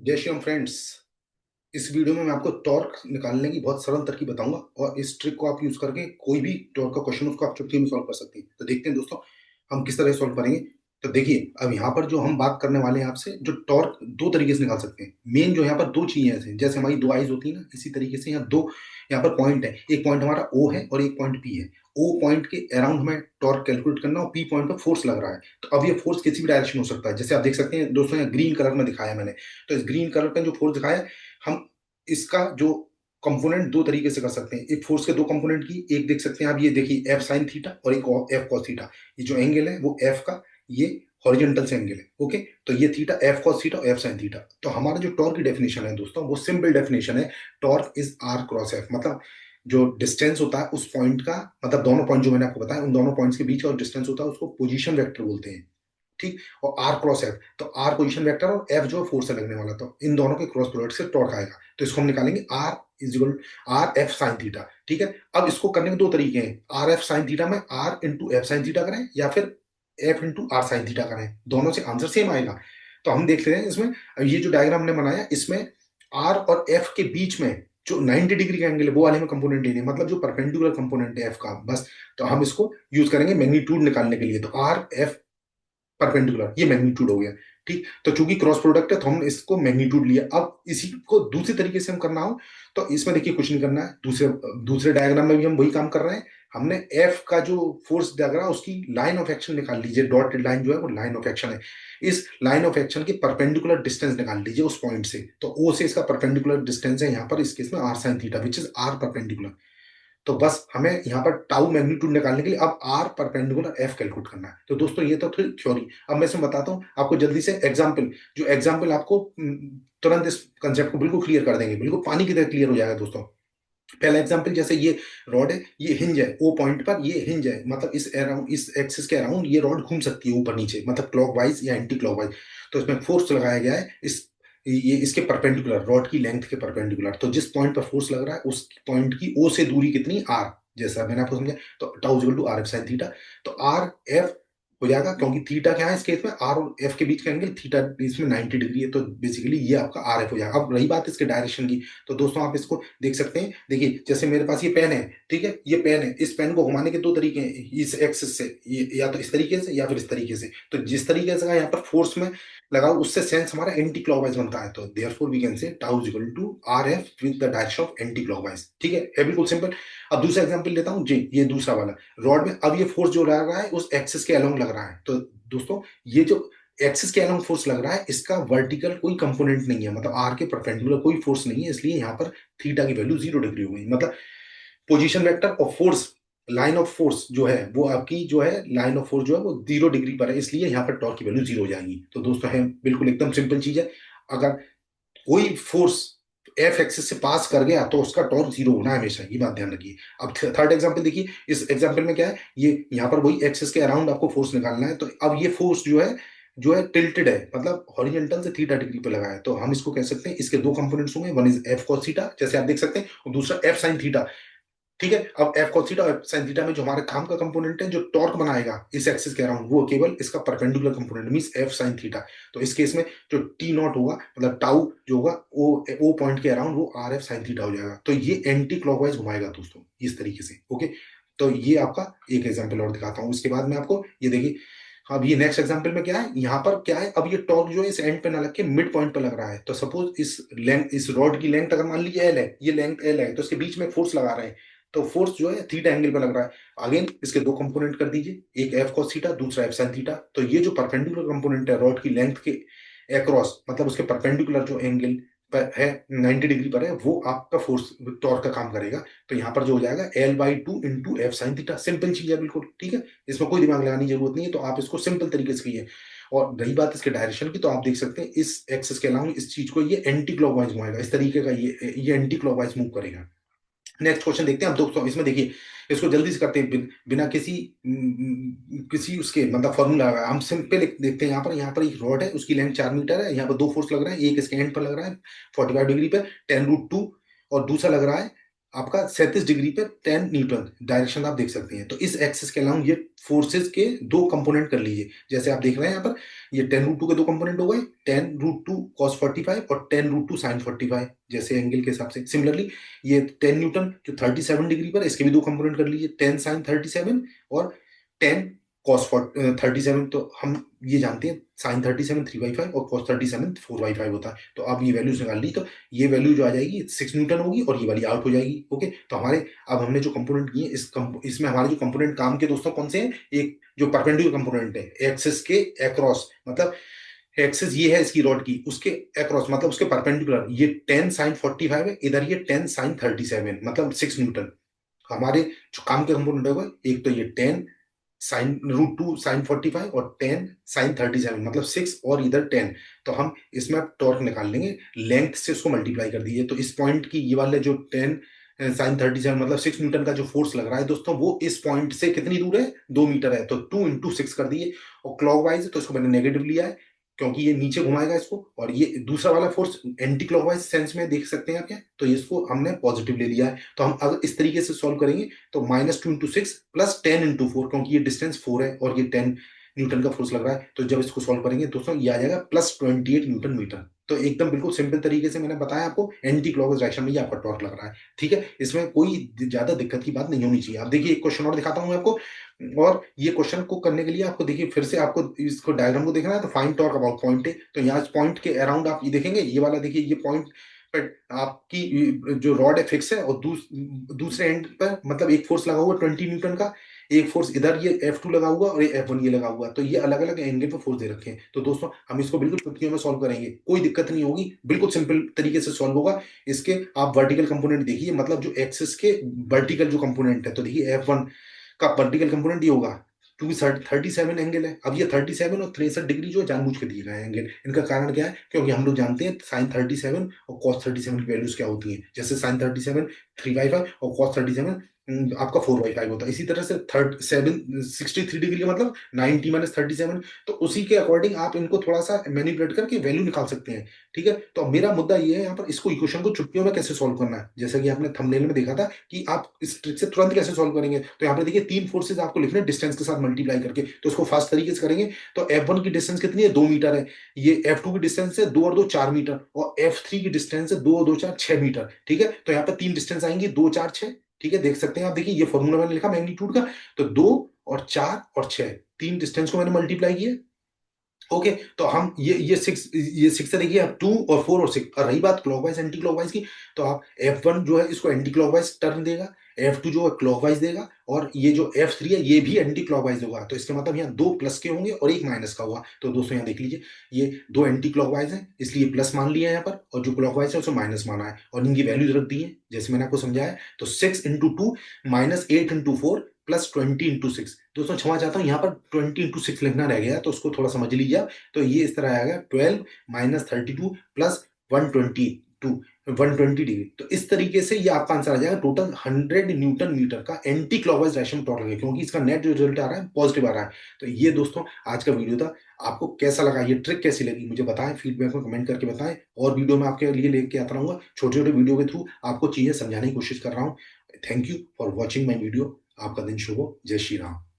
जय श्री राम फ्रेंड्स। इस वीडियो में मैं आपको टॉर्क निकालने की बहुत सरल तरकीब बताऊंगा और इस ट्रिक को आप यूज करके कोई भी टॉर्क का क्वेश्चन उसको आप चुटकी में सॉल्व कर सकते हैं। तो देखते हैं दोस्तों हम किस तरह सॉल्व करेंगे। तो देखिए अब यहाँ पर जो हम बात करने वाले हैं आपसे, जो टॉर्क दो तरीके से निकाल सकते हैं। मेन जो यहाँ पर दो चीजें ऐसे हैं, जैसे हमारी दो आईज होती है ना, इसी तरीके से यहाँ दो यहाँ पर पॉइंट है। एक पॉइंट हमारा ओ है और एक पॉइंट पी है। ओ पॉइंट के अराउंड हमें टॉर्क कैलकुलेट करना और पी पॉइंट पर फोर्स लग रहा है। तो अब ये फोर्स किसी भी डायरेक्शन हो सकता है। जैसे आप देख सकते हैं दोस्तों, यहाँ ग्रीन कलर में दिखाया मैंने। तो इस ग्रीन कलर पे जो फोर्स दिखाया है, हम इसका जो कंपोनेंट दो तरीके से कर सकते हैं। एक फोर्स के दो कंपोनेंट की, एक देख सकते हैं आप, ये देखिए एफ साइन थीटा और एक एफ कॉस थीटा। ये जो एंगल है वो एफ का, ये हॉरिजॉन्टल से एंगल है। ओके, तो ये थीटा एफ कॉस थीटा और एफ साइन थीटा। तो हमारा जो टॉर्क की डेफिनेशन है दोस्तों, वो सिंपल डेफिनेशन है। Torque is r cross F. मतलब जो डिस्टेंस होता है उस पॉइंट का, मतलब दोनों पॉइंट जो मैंने आपको बताया उन दोनों पॉइंट्स के बीच का जो डिस्टेंस होता है उसको पोजीशन वेक्टर बोलते हैं। ठीक। और आर क्रॉस एफ, तो आर पोजीशन वेक्टर और एफ जो है फोर्स से लगने वाला, तो इन दोनों के क्रॉस प्रोडक्ट से टॉर्क आएगा। तो इसको हम निकालेंगे r is equal r F sine theta. ठीक है, अब इसको करने के दो तरीके हैं। आर एफ साइन थीटा में r into F sine theta करें या फिर F into r sine theta करें, दोनों से आंसर सेम आएगा। तो हम देख लेते हैं इसमें। अब ये जो डायग्राम हमने बनाया, इसमें आर और एफ के बीच में जो 90 डिग्री का एंगल है वो वाले में कंपोनेंट लेने, मतलब जो परपेंडिकुलर कंपोनेंट है एफ का, बस। तो हम इसको यूज करेंगे मैग्नीट्यूड निकालने के लिए। तो आर एफ परपेंडिकुलर, ये मैग्नीट्यूड हो गया। ठीक, तो चूंकि क्रॉस प्रोडक्ट है तो हमने इसको मैग्नीट्यूड लिया। अब इसी को दूसरी तरीके से हम करना हो तो इसमें देखिए कुछ नहीं करना है। दूसरे दूसरे डायग्राम में भी हम वही काम कर रहे हैं। हमने एफ का जो फोर्स डायग्राम, उसकी लाइन ऑफ एक्शन निकाल लीजिए। डॉटेड लाइन जो है वो लाइन ऑफ एक्शन है। इस लाइन ऑफ एक्शन की परपेंडिकुलर डिस्टेंस निकाल लीजिए उस पॉइंट से। तो ओ से इसका परपेंडिकुलर डिस्टेंस है यहाँ पर इस केस में r sine theta, which is r perpendicular. तो बस हमें यहाँ पर टाउ मैग्नीट्यूड निकालने के लिए अब आर परपेंडिकुलर एफ कैलकुलेट करना है। तो दोस्तों ये तो थी थ्योरी। अब मैं इसमें बताता हूँ आपको जल्दी से एग्जाम्पल। जो एग्जाम्पल आपको तुरंत इस कंसेप्ट को बिल्कुल क्लियर कर देंगे, बिल्कुल पानी की तरह क्लियर हो जाएगा दोस्तों। पहला एग्जाम्पल, जैसे ये रॉड है, ये हिंज है ओ पॉइंट पर, ये हिंज है, मतलब इस अराउंड, इस एक्सिस के अराउंड ये रॉड घूम सकती है ऊपर नीचे, मतलब क्लॉकवाइज या एंटी क्लॉकवाइज। तो इसमें फोर्स लगाया गया है इस, ये इसके परपेंडिकुलर, रॉड की लेंथ के परपेंडिकुलर। तो जिस पॉइंट पर फोर्स लग रहा है उस पॉइंट की ओ से दूरी कितनी, आर, जैसा मैंने आपको समझा। तो tau equal to r F sine theta. तो आर एफ हो जाएगा, क्योंकि थीटा क्या है इस केस में, आर और एफ के बीच का एंगल थीटा इसमें 90 डिग्री है, तो बेसिकली ये आपका आर एफ हो जाएगा। अब रही बात इसके डायरेक्शन की, तो दोस्तों आप इसको देख सकते हैं। देखिए जैसे मेरे पास ये पेन है, ठीक है, ये पेन है, इस पेन को घुमाने के दो तरीके हैं इस एक्सिस से, ये या तो इस तरीके से या फिर इस तरीके से। तो जिस तरीके से यहाँ पर फोर्स में लगाओ उससे सेंस हमारा एंटी क्लॉकवाइज बनता है। तो therefore we can say tau is equal to r F with the direction of anti clockwise. ठीक है बिल्कुल सिंपल। अब दूसरा एग्जांपल लेता हूं जी, ये दूसरा वाला रॉड में अब ये फोर्स जो लग रहा है उस एक्सिस के अलोंग लग रहा है। तो दोस्तों ये जो एक्सिस के अलोंग फोर्स लग रहा है, इसका वर्टिकल कोई कंपोनेंट नहीं है, मतलब आर के परपेंडिकुलर कोई फोर्स नहीं है, इसलिए यहाँ पर थीटा की वैल्यू 0 डिग्री हो गई। मतलब पोजीशन वेक्टर और फोर्स, लाइन ऑफ फोर्स जो है वो आपकी जो है, लाइन ऑफ फोर्स जो है वो 0 डिग्री पर है, इसलिए यहाँ पर टॉर्क की वैल्यू 0 हो जाएगी। तो दोस्तों है बिल्कुल एकदम सिंपल चीज है। अगर कोई फोर्स एफ एक्सिस से पास कर गया तो उसका टॉर्क 0 होना है हमेशा, ये बात ध्यान रखिए। अब थर्ड एग्जांपल देखिए। इस एग्जांपल में क्या है, ये यहाँ पर वही एक्सिस के अराउंड आपको फोर्स निकालना है। तो अब ये फोर्स जो है टिल्टेड है, मतलब हॉरिजॉन्टल से थीटा डिग्री पे लगा है। तो हम इसको कह सकते हैं इसके दो कंपोनेंट्स होंगे, one is F cos theta जैसे आप देख सकते हैं, और दूसरा एफ साइन थीटा। ठीक है, अब एफ cos थीटा और एफ sin थीटा में जो हमारे काम का कंपोनेंट है, जो टॉर्क बनाएगा इस एक्सिस के अराउंड, वो केवल इसका perpendicular component means F sin theta. तो इस केस में जो टी नॉट होगा, मतलब टाउ जो होगा ओ पॉइंट के अराउंड, वो आर एफ sin थीटा हो जाएगा। तो ये एंटी क्लॉकवाइज घुमाएगा दोस्तों इस तरीके से। ओके, तो ये आपका एक एग्जाम्पल और दिखाता हूँ, इसके बाद में आपको ये देखिए। अब ये नेक्स्ट एग्जांपल में क्या है, यहाँ पर क्या है, अब ये टॉर्क जो है इस एंड पे ना लग के मिड पॉइंट पे लग रहा है। तो सपोज इस लेंथ, इस रॉड की लेंथ अगर मान लीजिए एल है, ये लेंथ एल है, तो इसके बीच में फोर्स लगा रहे हैं। तो फोर्स जो है थीटा एंगल पे लग रहा है। अगेन इसके दो कंपोनेंट कर दीजिए, एक एफ कॉस थीटा, दूसरा एफ साइन थीटा। तो ये जो परपेंडिकुलर कंपोनेंट है रॉड की लेंथ के अक्रॉस, मतलब उसके परपेंडिकुलर जो एंगल पर है 90 डिग्री पर है, वो आपका फोर्स टॉर्क का काम करेगा। तो यहाँ पर जो हो जाएगा L by two into F sine theta. Simple चीज है बिल्कुल, ठीक है, इसमें कोई दिमाग लगाने की जरूरत नहीं है। तो आप इसको सिंपल तरीके से कीजिए। और रही बात इसके डायरेक्शन की, तो आप देख सकते हैं इस एक्सिस के अलावा इस चीज को ये एंटी क्लॉकवाइज घुमाएगा, इस तरीके का ये एंटी क्लॉकवाइज मूव करेगा। नेक्स्ट क्वेश्चन देखते हैं अब दोस्तों। इसमें देखिए इसको जल्दी से करते हैं, बिना किसी किसी उसके मतलब फॉर्मूला लगाए। हम सिंपल देखते हैं। यहाँ पर एक रॉड है, उसकी लेंथ 4 मीटर है। यहाँ पर दो फोर्स लग रहा है, एक इसके एंड पर लग रहा है 45 डिग्री पे 10√2, और दूसरा लग रहा है आपका 37 डिग्री पे 10 न्यूटन डायरेक्शन आप देख सकते हैं। तो इस एक्सिस के अलाउंग ये फोर्सेस के दो कंपोनेंट कर लीजिए। जैसे आप देख रहे हैं यहाँ पर, ये 10√2 के दो कंपोनेंट हो गए, 10√2 cos 45 और 10√2 sin 45, जैसे एंगल के हिसाब से। सिमिलरली ये 10 न्यूटन जो 37 डिग्री पर, इसके भी दो कंपोनेंट कर लीजिए, 10 sin 37 और 10 cos 37। तो हम ये जानते हैं sin 37 3/5 और cos 37 4/5 होता है। तो आप ये वैल्यूज निकाल ली, तो ये वैल्यू जो आ जाएगी 6 न्यूटन होगी और ये वाली आउट हो जाएगी। ओके, तो हमारे अब हमने जो कंपोनेंट किए इसमें हमारे जो कंपोनेंट काम के दोस्तों कौन से हैं? एक जो परपेंडिकुलर कंपोनेंट है एक्सिस के अक्रॉस, मतलब एक्सिस ये है इसकी रॉड की, उसके अक्रॉस मतलब उसके परपेंडिकुलर, ये 10 sin 45 है, इधर ये 10 sin 37 मतलब 6 न्यूटन। हमारे जो काम के कंपोनेंट होगा, एक तो ये 10 sin√2 sin 45 और 10 sin 37 मतलब 6 और इधर 10। तो हम इसमें टॉर्क निकाल लेंगे, लेंथ से उसको मल्टीप्लाई कर दीजिए। तो इस पॉइंट की ये वाले जो 10 sin 37 मतलब 6 न्यूटन का जो फोर्स लग रहा है दोस्तों, वो इस पॉइंट से कितनी दूर है? 2 मीटर है। तो 2 × 6 कर दिए। और क्लॉकवाइज है तो इसको मैंने नेगेटिव लिया है, क्योंकि ये नीचे घुमाएगा इसको। और ये दूसरा वाला फोर्स एंटी क्लॉकवाइज सेंस में देख सकते हैं आप, क्या तो इसको हमने पॉजिटिव ले लिया है। तो हम अगर इस तरीके से सॉल्व करेंगे तो -2 × 6 प्लस 10 × 4, क्योंकि ये डिस्टेंस 4 है और ये 10 न्यूटन का फोर्स लग रहा है। तो जब इसको सॉल्व करेंगे दोस्तों, ये आ जाएगा +28 न्यूटन मीटर। तो एकदम बिल्कुल सिंपल तरीके से मैंने बताया आपको, एंटी क्लॉकवाइज डायरेक्शन में ये आपका टॉर्क लग रहा है। ठीक है, इसमें कोई ज्यादा दिक्कत की बात नहीं होनी चाहिए। आप देखिए एक क्वेश्चन और दिखाता हूं मैं आपको, और ये क्वेश्चन को करने के लिए आपको देखिए फिर से आपको इसको डायग्राम को देखना है। तो find torque about point A, तो यहाँ पॉइंट के अराउंड आप ये देखेंगे, ये वाला देखिए, ये पॉइंट पर आपकी जो रॉड है फिक्स है, और दूसरे एंड पर मतलब एक फोर्स लगा हुआ 20 न्यूटन का, एक फोर्स इधर ये F2 लगा हुआ और ये F1 ये लगा हुआ। तो ये अलग अलग एंगल पर फोर्स दे रखे हैं। तो दोस्तों हम इसको बिल्कुल चुटकियों में सॉल्व करेंगे, कोई दिक्कत नहीं होगी, बिल्कुल सिंपल तरीके से सॉल्व होगा। इसके आप वर्टिकल कंपोनेंट देखिए, मतलब जो एक्सिस के वर्टिकल जो कंपोनेंट है, तो देखिए F1 का वर्टिकल कंपोनेंट ये होगा, क्योंकि 37 एंगल है। अब ये 37 और 63 डिग्री जो जानबूझ के दिए गए हैं एंगल, इनका कारण क्या है? क्योंकि हम लोग जानते हैं sin 37 और cos 37 की वैल्यूज क्या होती हैं। जैसे sin 37 3/5 और cos 37 आपका 4/5 होता है। इसी तरह से 63 डिग्री का मतलब 90 - 37। तो उसी के अकॉर्डिंग आप इनको थोड़ा सा मैनिपुलेट करके वैल्यू निकाल सकते हैं। ठीक है, तो मेरा मुद्दा ये है यहाँ पर, इसको इक्वेशन को चुटकियों में कैसे सॉल्व करना है। जैसा कि आपने थंबनेल में देखा था कि आप इस ट्रिक से तुरंत कैसे सॉल्व करेंगे। तो यहाँ पे देखिए 3 फोर्सेज आपको लिखने हैं डिस्टेंस के साथ मल्टीप्लाई करके। तो इसको फास्ट तरीके से करेंगे। तो F1 की डिस्टेंस कितनी है? 2 मीटर है। ये F2 की डिस्टेंस है 2 और 2 4 मीटर, और F3 की डिस्टेंस है 2 और 2 4 6 मीटर। ठीक है, तो यहाँ पे 3 डिस्टेंस आएंगी, 2 4 6। ठीक है, देख सकते हैं आप, देखिए ये फॉर्मूला मैंने लिखा मैग्नीट्यूड का। तो 2 और 4 और 6, 3 डिस्टेंस को मैंने मल्टीप्लाई किया। ओके, तो हम ये 6 से देखिए, अब 2 और 4 और 6। और रही बात क्लॉकवाइज एंटी क्लॉकवाइज की, तो आप F1 जो है इसको एंटी क्लॉकवाइज टर्न देगा, F2 जो है क्लॉकवाइज देगा, और ये जो F3 है ये भी एंटी क्लॉकवाइज होगा। तो इसके मतलब यहाँ 2 प्लस के होंगे और 1 माइनस का हुआ। तो दोस्तों यहाँ देख लीजिए, ये 2 एंटी क्लॉकवाइज है, इसलिए प्लस मान लिया है यहाँ पर, और जो क्लॉकवाइज है उसको माइनस माना है, और इनकी वैल्यूज रख दी है जैसे मैंने आपको समझाया। तो 6 × 2 -8 × 4 +20 × 6। दोस्तों क्षमा चाहता हूँ, यहाँ पर 20 × 6 लिखना रह गया, तो उसको थोड़ा समझ लीजिए आप। तो ये इस तरह आएगा 12 - 32 + 120 डिग्री। तो इस तरीके से ये आपका आंसर आ जाएगा। टोटल 100 न्यूटन मीटर का एंटी क्लॉकवाइज डायरेक्शन टॉर्क है, क्योंकि इसका नेट जो रिजल्ट आ रहा है पॉजिटिव आ रहा है। तो ये दोस्तों आज का वीडियो था। आपको कैसा लगा, ये ट्रिक कैसी लगी, मुझे बताएं, फीडबैक में कमेंट करके बताएं। और वीडियो में आपके लिए लेके आता रहूंगा, छोटे छोटे वीडियो के थ्रू आपको चीजें समझाने की कोशिश कर रहा हूँ। Thank you for watching my video. आपका दिन शुभ हो। जय श्री राम।